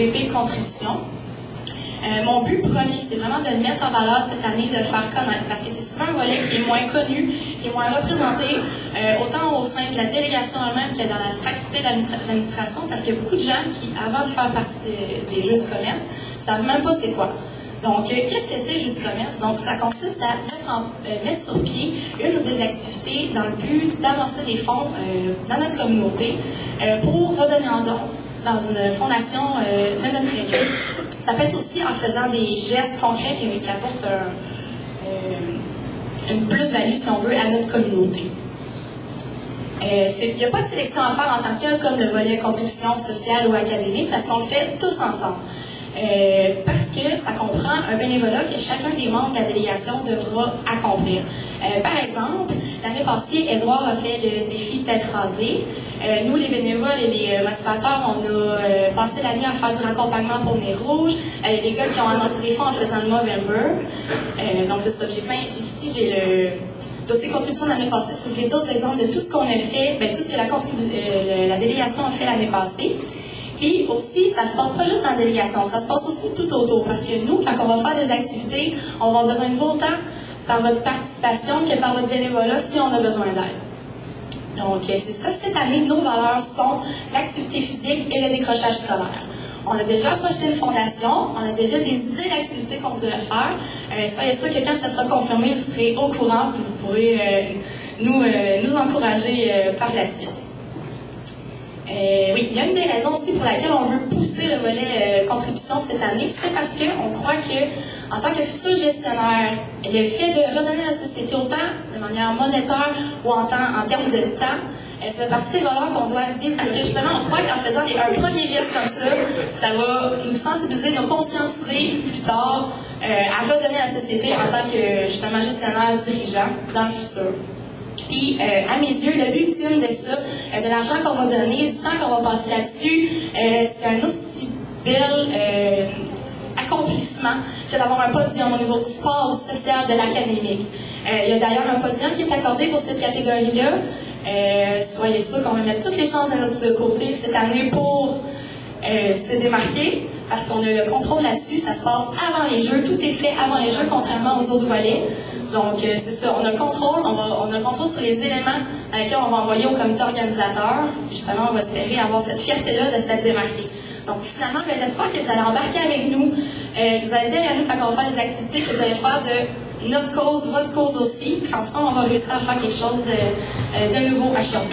VP Contribution. Mon but premier, c'est vraiment de mettre en valeur cette année, de le faire connaître, parce que c'est souvent un volet qui est moins connu, qui est moins représenté, autant au sein de la délégation elle-même que dans la faculté d'administration, parce qu'il y a beaucoup de gens qui, avant de faire partie des Jeux du commerce, ne savent même pas c'est quoi. Donc, qu'est-ce que c'est le Jeux du commerce? Donc, ça consiste à mettre sur pied une ou des activités dans le but d'avancer les fonds dans notre communauté pour redonner en don dans une fondation de notre région. Ça peut être aussi en faisant des gestes concrets qui apportent une plus-value, si on veut, à notre communauté. Il n'y a pas de sélection à faire en tant que telle comme le volet contribution sociale ou académique, parce qu'on le fait tous ensemble. Parce que ça comprend un bénévolat que chacun des membres de la délégation devra accomplir. Par exemple, l'année passée, Édouard a fait le défi tête rasée. Nous, les bénévoles et les motivateurs, on a passé la nuit à faire du raccompagnement pour Nez Rouge. Les gars qui ont annoncé des fonds en faisant le Movember. Donc c'est ça, j'ai le dossier contribution de l'année passée. Si vous voulez d'autres exemples de tout ce qu'on a fait, tout ce que la délégation a fait l'année passée. Puis aussi, ça se passe pas juste dans la délégation, ça se passe aussi tout autour. Parce que nous, quand on va faire des activités, on va avoir besoin de vous autant par votre participation que par votre bénévolat si on a besoin d'aide. Donc, c'est ça, cette année, nos valeurs sont l'activité physique et le décrochage scolaire. On a déjà approché une fondation, on a déjà des idées d'activités qu'on voudrait faire. Soyez sûr que quand ça sera confirmé, vous serez au courant et vous pourrez nous encourager par la suite. Oui, il y a une des raisons aussi pour laquelle on veut pousser le volet contribution cette année, c'est parce qu'on croit que, en tant que futur gestionnaire, le fait de redonner à la société autant de manière monétaire ou en termes de temps, ça fait partie des valeurs qu'on doit développer. Parce que justement, on croit qu'en faisant un premier geste comme ça va nous sensibiliser, nous conscientiser plus tard à redonner à la société en tant que justement gestionnaire dirigeant dans le futur. Puis, à mes yeux, le but ultime de ça, de l'argent qu'on va donner, du temps qu'on va passer là-dessus, c'est un aussi bel accomplissement que d'avoir un podium au niveau du sport, du social, de l'académique. Il y a d'ailleurs un podium qui est accordé pour cette catégorie-là. Soyez sûrs qu'on va mettre toutes les chances de notre côté cette année pour se démarquer, parce qu'on a le contrôle là-dessus. Ça se passe avant les Jeux, tout est fait avant les Jeux, contrairement aux autres volets. Donc, c'est ça, on a le contrôle, on a le contrôle sur les éléments dans lesquels on va envoyer au comité organisateur. Justement, on va espérer avoir cette fierté-là de s'être démarqué. Donc, finalement, j'espère que vous allez embarquer avec nous, que vous allez derrière nous quand on va faire des activités, que vous allez faire de notre cause, votre cause aussi. Puis ensemble, on va réussir à faire quelque chose de nouveau à Sherbrooke.